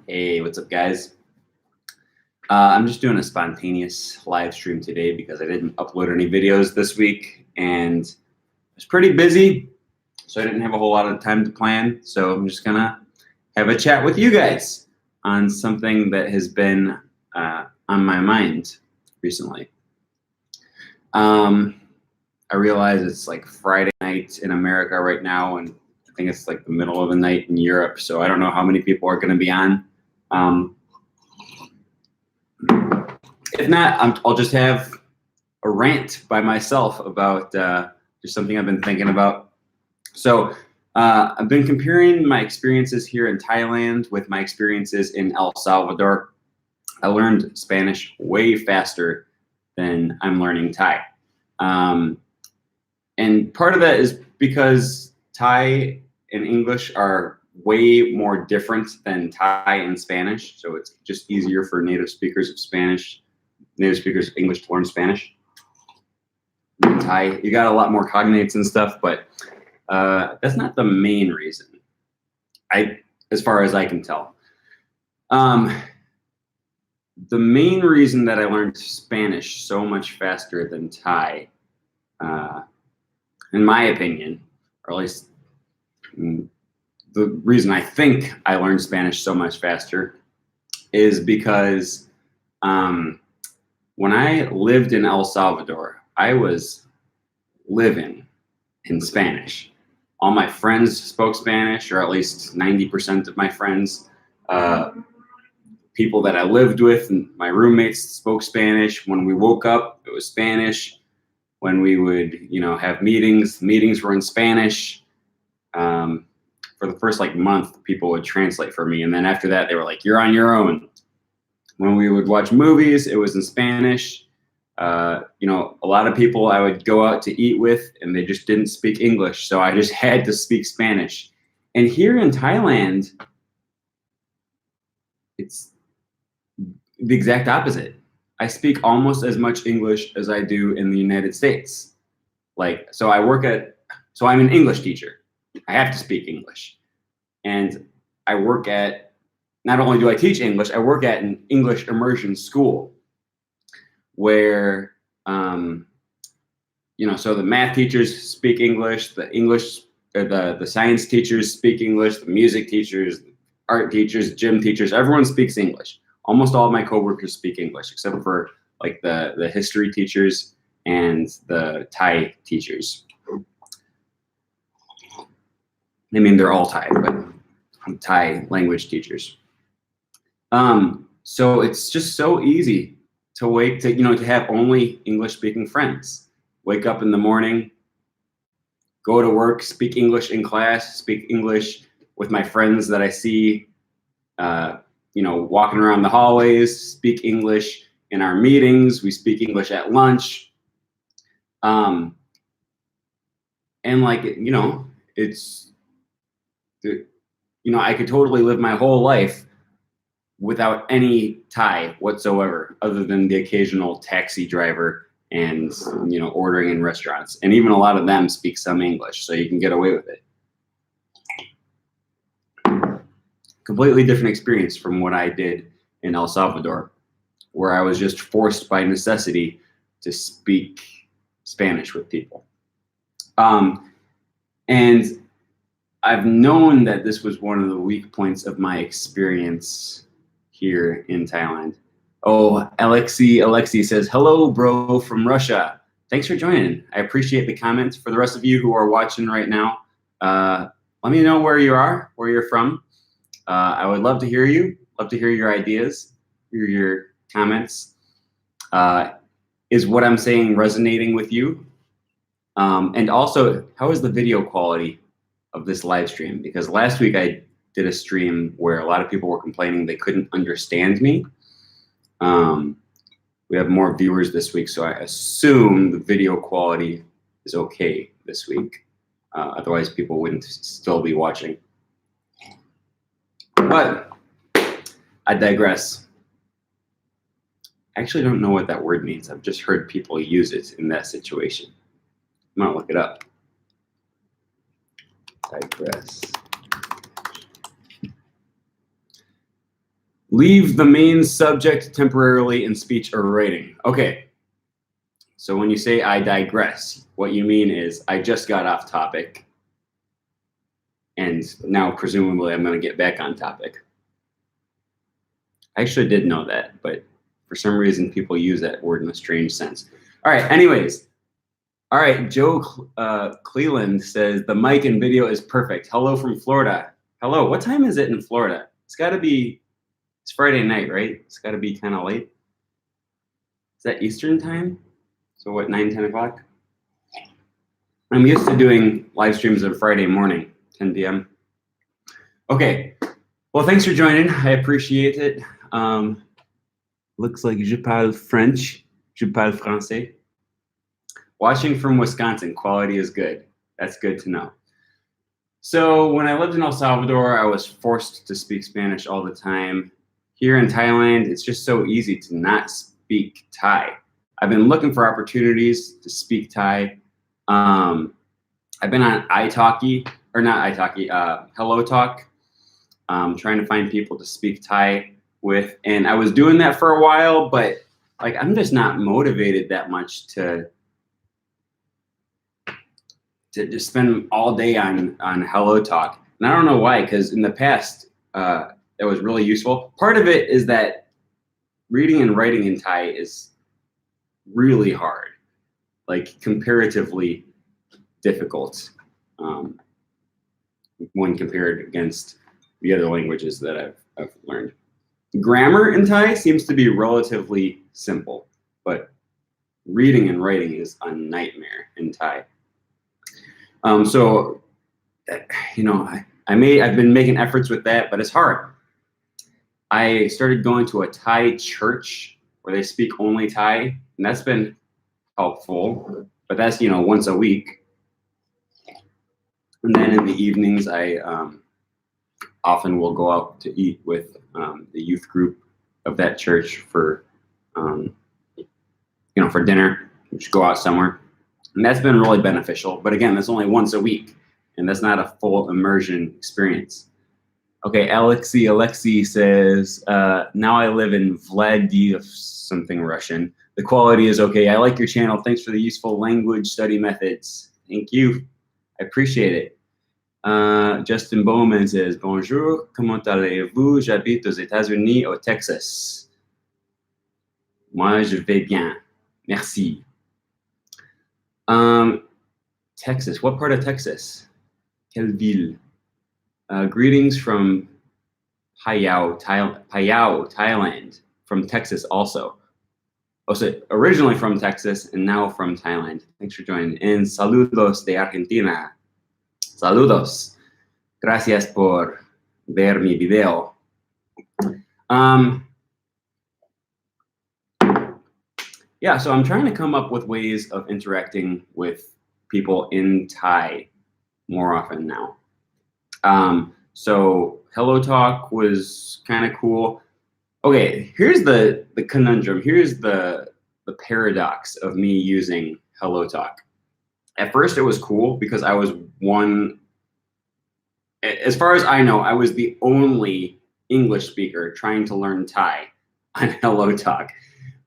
Hey, what's up, guys? I'm just doing a spontaneous live stream today because I didn't upload any videos this week and I was pretty busy, so I didn't have a whole lot of time to plan. So I'm just gonna have a chat with you guys on something that has been on my mind recently. I realize it's like Friday night in America right now, and I think it's like the middle of the night in Europe, so I don't know how many people are going to be on. If not, I'll just have a rant by myself about just something I've been thinking about. So I've been comparing my experiences here in Thailand with my experiences in El Salvador. I learned Spanish way faster than I'm learning Thai. And part of that is because Thai and English are way more different than Thai and Spanish. So it's just easier for native speakers of English to learn Spanish. In Thai, you got a lot more cognates and stuff, but that's not the main reason, as far as I can tell. The main reason that I learned Spanish so much faster than Thai, in my opinion, or at least the reason I think I learned Spanish so much faster, is because when I lived in El Salvador, I was living in Spanish. All my friends spoke Spanish, or at least 90% of my friends. People that I lived with and my roommates spoke Spanish. When we woke up, it was Spanish. When we would, have meetings were in Spanish. For the first month, people would translate for me. And then after that, they were like, you're on your own. When we would watch movies, it was in Spanish. A lot of people I would go out to eat with and they just didn't speak English. So I just had to speak Spanish. And here in Thailand, it's the exact opposite. I speak almost as much English as I do in the United States. So I'm an English teacher. I have to speak English. And I work at, not only do I teach English, I work at an English immersion school where, so the math teachers speak English, the science teachers speak English, the music teachers, art teachers, gym teachers, everyone speaks English. Almost all of my coworkers speak English, except for the history teachers and the Thai teachers. I mean, they're all Thai, but Thai language teachers. So it's just so easy to have only English-speaking friends. Wake up in the morning, go to work, speak English in class, speak English with my friends that I see, walking around the hallways, speak English in our meetings, we speak English at lunch. I could totally live my whole life without any Thai whatsoever, other than the occasional taxi driver and, ordering in restaurants. And even a lot of them speak some English, so you can get away with it. Completely different experience from what I did in El Salvador, where I was just forced by necessity to speak Spanish with people. And I've known that this was one of the weak points of my experience here in Thailand. Oh, Alexi says, hello, bro, from Russia. Thanks for joining. I appreciate the comments. For the rest of you who are watching right now, let me know where you are, where you're from. I would love to hear you, love to hear your ideas, hear your comments. Is what I'm saying resonating with you? And also, how is the video quality of this live stream? Because last week I did a stream where a lot of people were complaining they couldn't understand me. We have more viewers this week, so I assume the video quality is okay this week. Otherwise, people wouldn't still be watching. But I digress. I actually don't know what that word means. I've just heard people use it in that situation. I'm gonna look it up. Digress. Leave the main subject temporarily in speech or writing. Okay. So when you say I digress, what you mean is I just got off topic. And now presumably I'm going to get back on topic. I actually did know that, but for some reason people use that word in a strange sense. All right, anyways. All right, Joe Cleland says, the mic and video is perfect. Hello from Florida. Hello, what time is it in Florida? It's gotta be, it's Friday night, right? It's gotta be kind of late. Is that Eastern time? So what, 9, 10 o'clock? I'm used to doing live streams on Friday morning, 10 p.m. Okay, well, thanks for joining. I appreciate it. Looks like je parle French, je parle français. Watching from Wisconsin, quality is good. That's good to know. So when I lived in El Salvador, I was forced to speak Spanish all the time. Here in Thailand, it's just so easy to not speak Thai. I've been looking for opportunities to speak Thai. I've been on italki, or not italki, Hello Talk, trying to find people to speak Thai with. And I was doing that for a while, but like I'm just not motivated that much to just spend all day on Hello Talk. And I don't know why, because in the past, it was really useful. Part of it is that reading and writing in Thai is really hard, like comparatively difficult when compared against the other languages that I've learned. Grammar in Thai seems to be relatively simple, but reading and writing is a nightmare in Thai. So, you know, I've been making efforts with that, but it's hard. I started going to a Thai church where they speak only Thai, and that's been helpful, but that's, you know, once a week. And then in the evenings, I often will go out to eat with the youth group of that church for, you know, for dinner. We just go out somewhere. And that's been really beneficial. But again, that's only once a week, and that's not a full immersion experience. Okay, Alexei says, now I live in Vladimir something Russian. The quality is okay. I like your channel. Thanks for the useful language study methods. Thank you. I appreciate it. Justin Bowman says, bonjour, comment allez-vous? J'habite aux États-Unis, au Texas. Moi, je vais bien. Merci. Texas. What part of Texas? Quelle ville? Greetings from Phayao, Thailand. From Texas also. Oh, so originally from Texas and now from Thailand. Thanks for joining. And saludos de Argentina. Saludos. Gracias por ver mi video. Yeah, so I'm trying to come up with ways of interacting with people in Thai more often now. So Hello Talk was kind of cool. Okay, here's the conundrum. Here's the paradox of me using Hello Talk. At first, it was cool because I was as far as I know, I was the only English speaker trying to learn Thai on Hello Talk.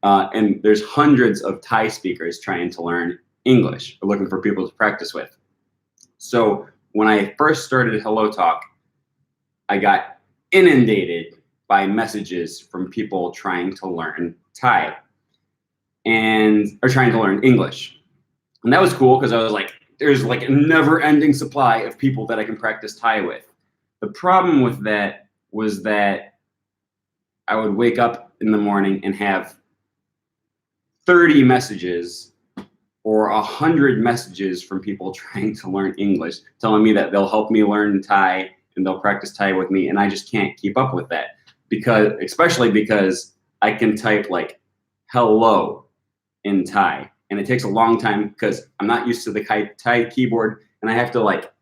And there's hundreds of Thai speakers trying to learn English, or looking for people to practice with. So when I first started Hello Talk, I got inundated by messages from people trying to learn Thai or trying to learn English. And that was cool because I was like, there's like a never-ending supply of people that I can practice Thai with. The problem with that was that I would wake up in the morning and have 30 messages or 100 messages from people trying to learn English, telling me that they'll help me learn Thai and they'll practice Thai with me, and I just can't keep up with that, especially because I can type like hello in Thai, and it takes a long time because I'm not used to the Thai keyboard, and I have to like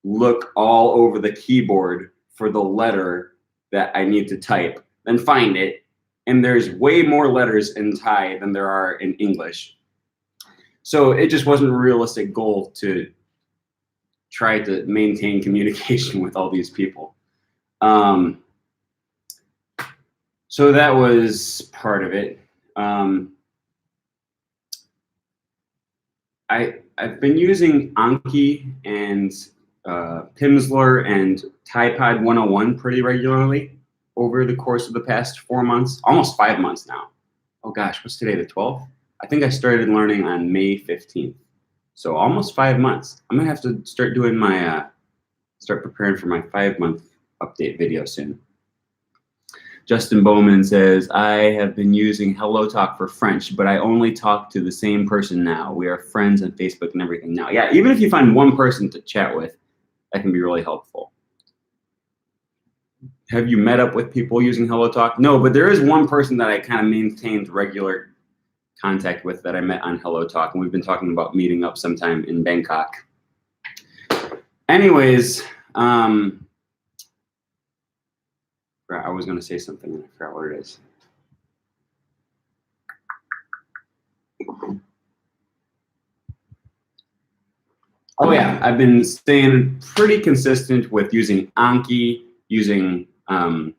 look all over the keyboard for the letter that I need to type, then find it, and there's way more letters in Thai than there are in English. So it just wasn't a realistic goal to try to maintain communication with all these people. So that was part of it. I've been using Anki and Pimsleur and Tide 101 pretty regularly over the course of the past 4 months, almost 5 months now. Oh gosh, what's today, the 12th? I think I started learning on May 15th. So almost 5 months. I'm gonna have to start doing my, start preparing for my 5-month update video soon. Justin Bowman says, I have been using HelloTalk for French, but I only talk to the same person now. We are friends on Facebook and everything now. Yeah, even if you find one person to chat with, that can be really helpful. Have you met up with people using HelloTalk? No, but there is one person that I kind of maintained regular contact with that I met on HelloTalk, and we've been talking about meeting up sometime in Bangkok. Anyways, I was going to say something and I forgot what it is. Oh yeah, I've been staying pretty consistent with using Anki, using Tide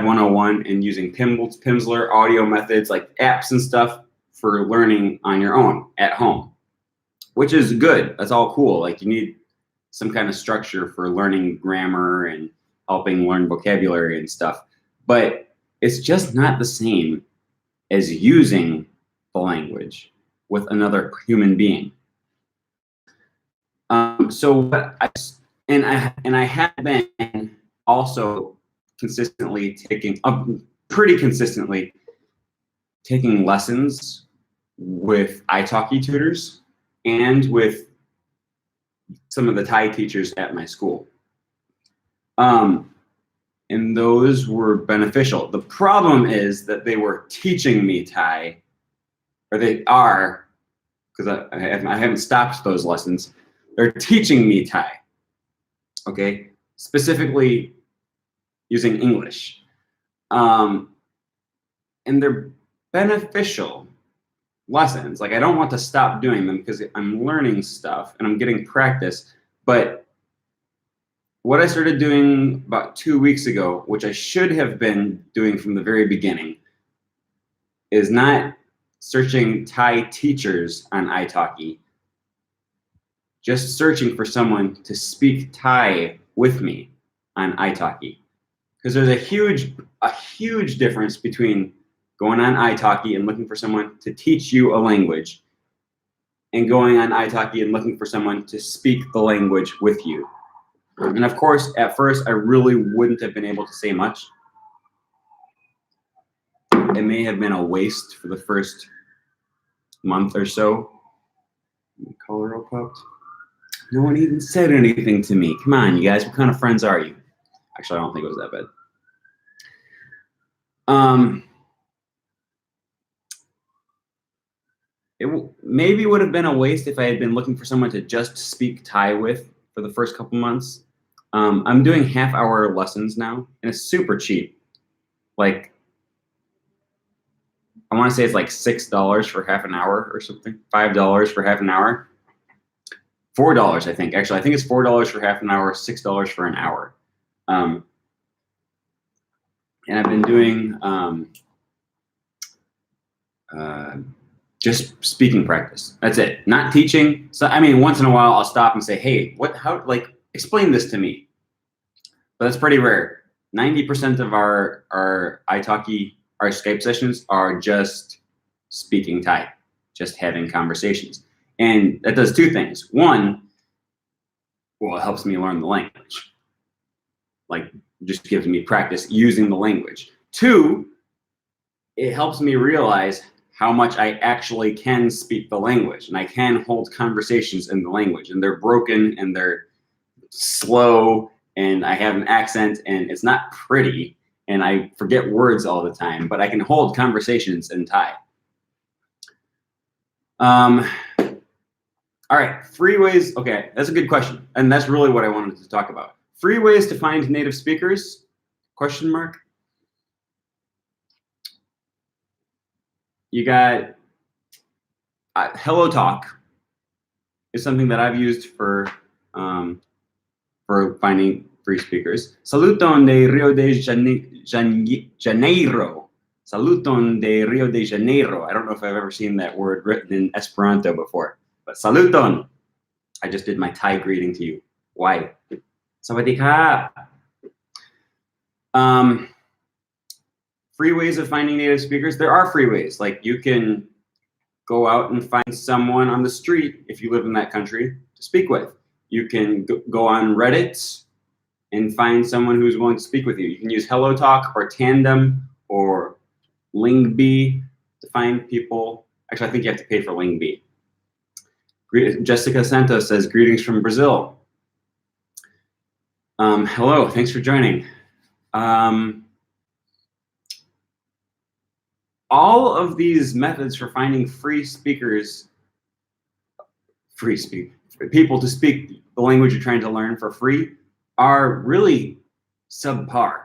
101, and using Pimsleur audio methods like apps and stuff for learning on your own at home, which is good. That's all cool. Like you need some kind of structure for learning grammar and helping learn vocabulary and stuff, but it's just not the same as using the language with another human being. So what I have been also consistently pretty consistently taking lessons with italki tutors and with some of the Thai teachers at my school. And those were beneficial. The problem is that they were teaching me Thai, or they are, because I haven't stopped those lessons. They're teaching me Thai, okay? Specifically using English. And they're beneficial lessons. Like I don't want to stop doing them because I'm learning stuff and I'm getting practice, but what I started doing about 2 weeks ago, which I should have been doing from the very beginning, is not searching Thai teachers on italki, just searching for someone to speak Thai with me on italki. Because there's a huge difference between going on italki and looking for someone to teach you a language and going on italki and looking for someone to speak the language with you. And of course, at first, I really wouldn't have been able to say much. It may have been a waste for the first month or so. Color popped. No one even said anything to me. Come on, you guys, what kind of friends are you? Actually, I don't think it was that bad. It maybe would have been a waste if I had been looking for someone to just speak Thai with for the first couple months. I'm doing half-hour lessons now, and it's super cheap. Like, I want to say it's like $6 for half an hour or something. $5 for half an hour. $4, I think. Actually, I think it's $4 for half an hour, $6 for an hour. And I've been doing just speaking practice. That's it. Not teaching. So I mean, once in a while, I'll stop and say, "Hey, explain this to me." But that's pretty rare. 90% of our italki, our Skype sessions are just speaking Thai, just having conversations. And that does two things. One, well, it helps me learn the language. Like, just gives me practice using the language. Two, it helps me realize how much I actually can speak the language, and I can hold conversations in the language, and they're broken and they're slow, and I have an accent, and it's not pretty, and I forget words all the time, but I can hold conversations in Thai. All right, free ways. Okay, that's a good question, and that's really what I wanted to talk about. Free ways to find native speakers? Question mark. You got HelloTalk is something that I've used for finding free speakers. Saluton de Rio de Janeiro. Saluton de Rio de Janeiro. I don't know if I've ever seen that word written in Esperanto before, but saluton. I just did my Thai greeting to you. Why? Sawadee ka. Free ways of finding native speakers. There are free ways. Like you can go out and find someone on the street if you live in that country to speak with. You can go on Reddit and find someone who's willing to speak with you. You can use HelloTalk or Tandem or Lingbee to find people. Actually, I think you have to pay for Lingbee. Jessica Santos says, greetings from Brazil. Hello, thanks for joining. All of these methods for finding people to speak the language you're trying to learn for free are really subpar.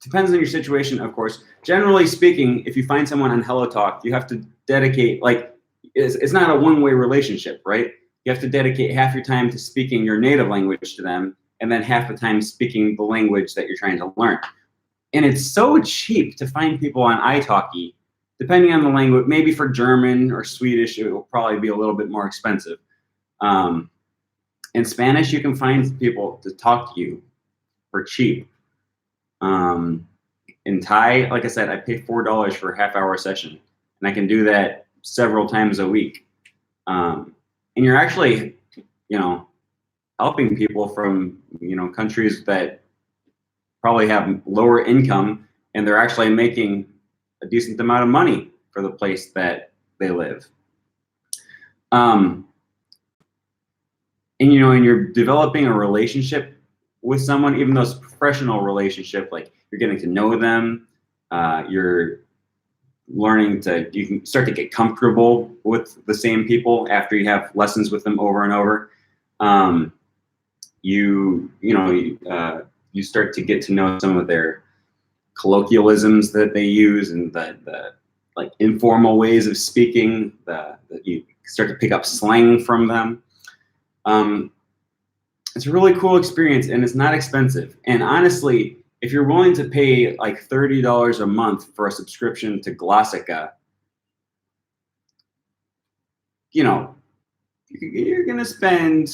Depends on your situation, of course. Generally speaking, if you find someone on HelloTalk, you have to dedicate, like, it's not a one-way relationship, right? You have to dedicate half your time to speaking your native language to them, and then half the time speaking the language that you're trying to learn. And it's so cheap to find people on italki, depending on the language. Maybe for German or Swedish, it will probably be a little bit more expensive. In Spanish, you can find people to talk to you for cheap. In Thai, like I said, I pay $4 for a half-hour session, and I can do that several times a week. And you're actually, helping people from, countries that probably have lower income, and they're actually making a decent amount of money for the place that they live. And you're developing a relationship with someone, even though it's a professional relationship, like you're getting to know them, you're learning you can start to get comfortable with the same people after you have lessons with them over and over. You start to get to know some of their colloquialisms that they use and the like informal ways of speaking. You start to pick up slang from them. It's a really cool experience, and it's not expensive. And honestly, if you're willing to pay like $30 a month for a subscription to Glossica, you're gonna spend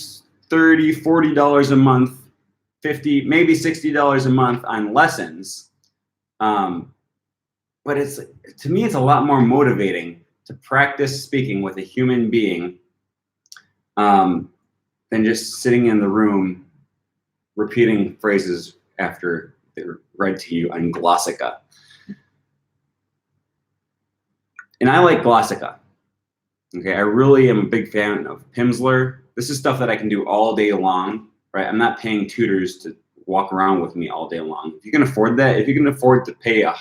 $30, $40 a month, $50, maybe $60 a month on lessons. But to me, it's a lot more motivating to practice speaking with a human being than just sitting in the room repeating phrases after they're read to you on Glossica. And I like Glossica. Okay, I really am a big fan of Pimsleur. This is stuff that I can do all day long, right? I'm not paying tutors to walk around with me all day long. If you can afford that, if you can afford to pay a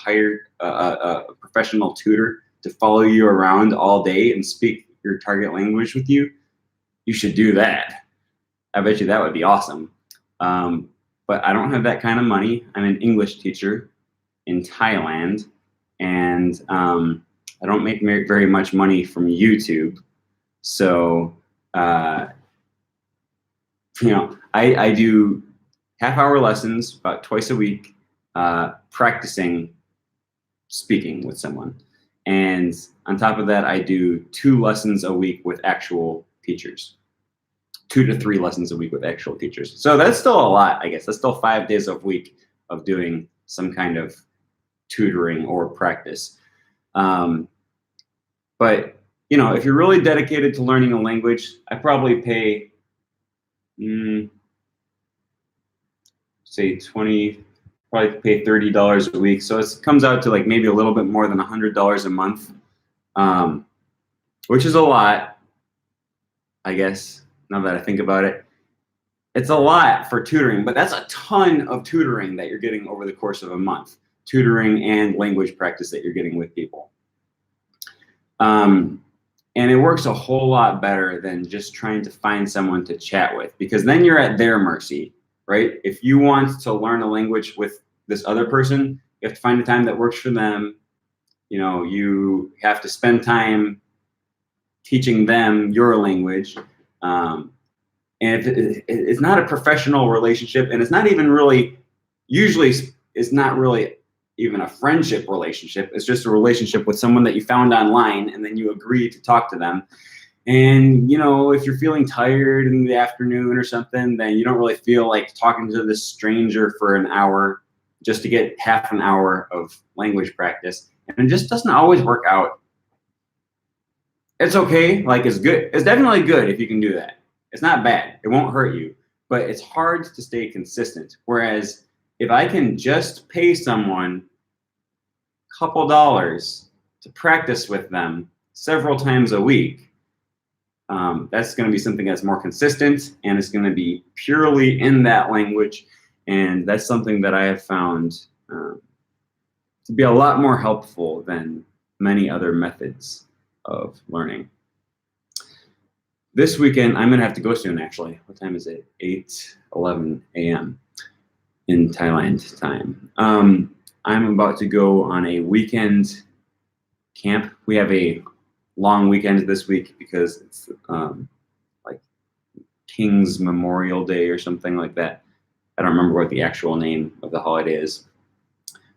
professional tutor to follow you around all day and speak your target language with you, you should do that. I bet you that would be awesome. But I don't have that kind of money. I'm an English teacher in Thailand, and I don't make very much money from YouTube. So, I do half-hour lessons about twice a week, practicing speaking with someone. And on top of that, I do 2 lessons a week with actual teachers. 2 to 3 lessons a week with actual teachers. So that's still a lot, I guess. That's still 5 days a week of doing some kind of tutoring or practice. But, if you're really dedicated to learning a language, I probably pay, say probably pay $30 a week. So it comes out to like maybe a little bit more than $100 a month, which is a lot, I guess, now that I think about it. It's a lot for tutoring, but that's a ton of tutoring that you're getting over the course of a month. Tutoring and language practice that you're getting with people. And it works a whole lot better than just trying to find someone to chat with, because then you're at their mercy, right? If you want to learn a language with this other person, you have to find a time that works for them. You have to spend time teaching them your language. And And if it's not a professional relationship, and it's not even really, usually it's not really even a friendship relationship. It's just a relationship with someone that you found online, and then you agree to talk to them. And, you know, if you're feeling tired in the afternoon or something, then you don't really feel like talking to this stranger for an hour just to get half an hour of language practice. And it just doesn't always work out. It's okay. Like, it's good. It's definitely good if you can do that. It's not bad. It won't hurt you. But it's hard to stay consistent. Whereas if I can just pay someone a couple dollars to practice with them several times a week, that's going to be something that's more consistent, and it's going to be purely in that language. And that's something that I have found to be a lot more helpful than many other methods of learning. This weekend, I'm going to have to go soon, actually. What time is it? 8:11 a.m. in Thailand time. I'm about to go on a weekend camp. We have a long weekend this week because it's like King's Memorial Day or something like that. I don't remember what the actual name of the holiday is.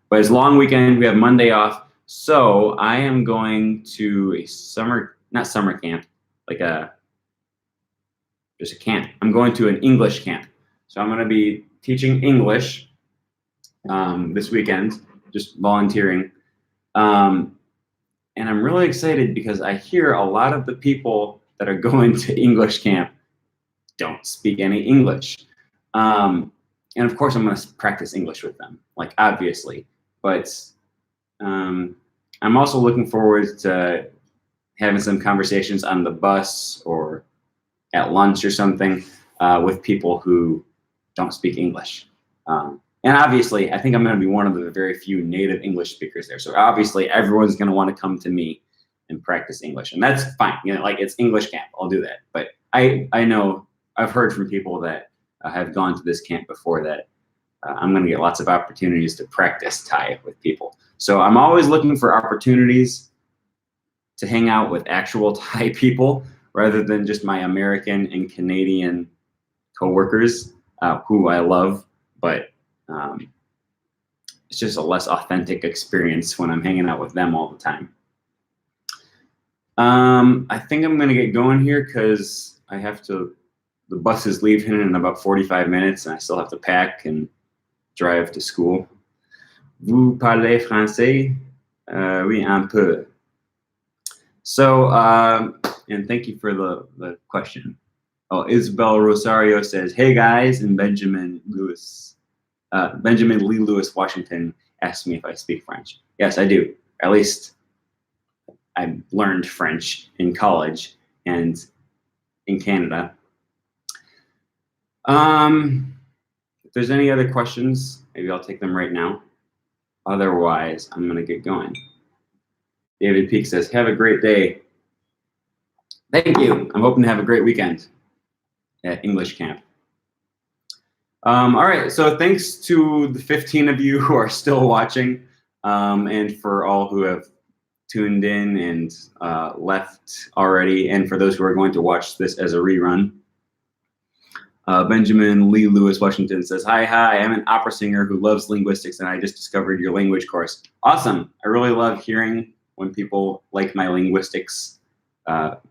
But it's a long weekend. We have Monday off. So I am going to a not summer camp, like just a camp. I'm going to an English camp. So I'm going to be teaching English this weekend, just volunteering. And I'm really excited because I hear a lot of the people that are going to English camp don't speak any English. And of course, I'm going to practice English with them, like obviously. But I'm also looking forward to having some conversations on the bus or at lunch or something with people who don't speak English. And obviously, I think I'm going to be one of the very few native English speakers there. So obviously, everyone's going to want to come to me and practice English. And that's fine. You know, like, it's English camp. I'll do that. But I know I've heard from people that have gone to this camp before that I'm going to get lots of opportunities to practice Thai with people. So I'm always looking for opportunities to hang out with actual Thai people rather than just my American and Canadian coworkers who I love. But it's just a less authentic experience when I'm hanging out with them all the time. I think I'm going to get going here because I have to, the bus is leaving in about 45 minutes and I still have to pack and drive to school. Vous parlez français? Oui, un peu. So, and thank you for the question. Oh, Isabel Rosario says, hey guys, and Benjamin Lee Lewis Washington asked me if I speak French. Yes, I do. At least I learned French in college and in Canada. If there's any other questions, maybe I'll take them right now. Otherwise, I'm going to get going. David Peak says, have a great day. Thank you. I'm hoping to have a great weekend at English camp. All right, so thanks to the 15 of you who are still watching, and for all who have tuned in and left already, and for those who are going to watch this as a rerun. Benjamin Lee Lewis Washington says, hi, I'm an opera singer who loves linguistics, and I just discovered your language course. Awesome. I really love hearing when people like my linguistics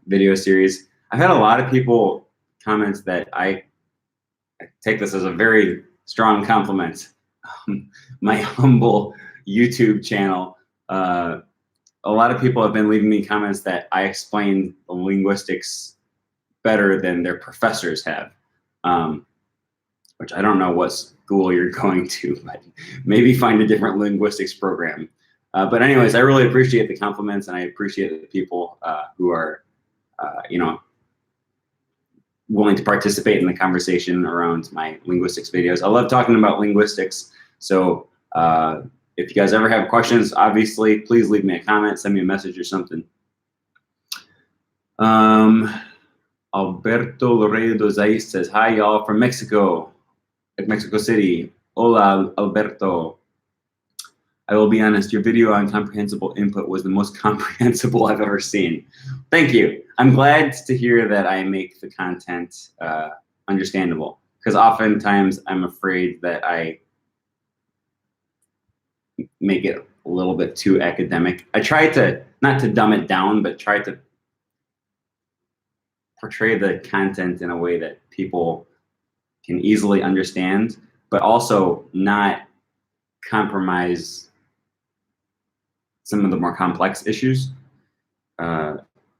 video series. I've had a lot of people comment that I take this as a very strong compliment. My humble YouTube channel, a lot of people have been leaving me comments that I explain the linguistics better than their professors have, which I don't know what school you're going to, but maybe find a different linguistics program. But anyways, I really appreciate the compliments, and I appreciate the people who are, you know, willing to participate in the conversation around my linguistics videos. I love talking about linguistics. So if you guys ever have questions, obviously, please leave me a comment, send me a message or something. Alberto Loredo Zaiz says, hi, y'all, from Mexico, like Mexico City. Hola, Alberto. I will be honest, your video on comprehensible input was the most comprehensible I've ever seen. Thank you. I'm glad to hear that I make the content understandable. Because oftentimes I'm afraid that I make it a little bit too academic. I try to, not to dumb it down, but try to portray the content in a way that people can easily understand, but also not compromise some of the more complex issues.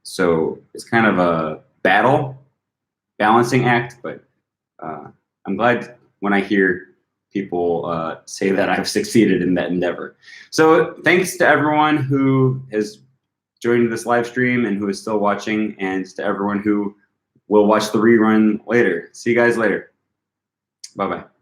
So it's kind of a balancing act, but I'm glad when I hear people say that I've succeeded in that endeavor. So thanks to everyone who has joined this live stream and who is still watching, and to everyone who will watch the rerun later. See you guys later. Bye-bye.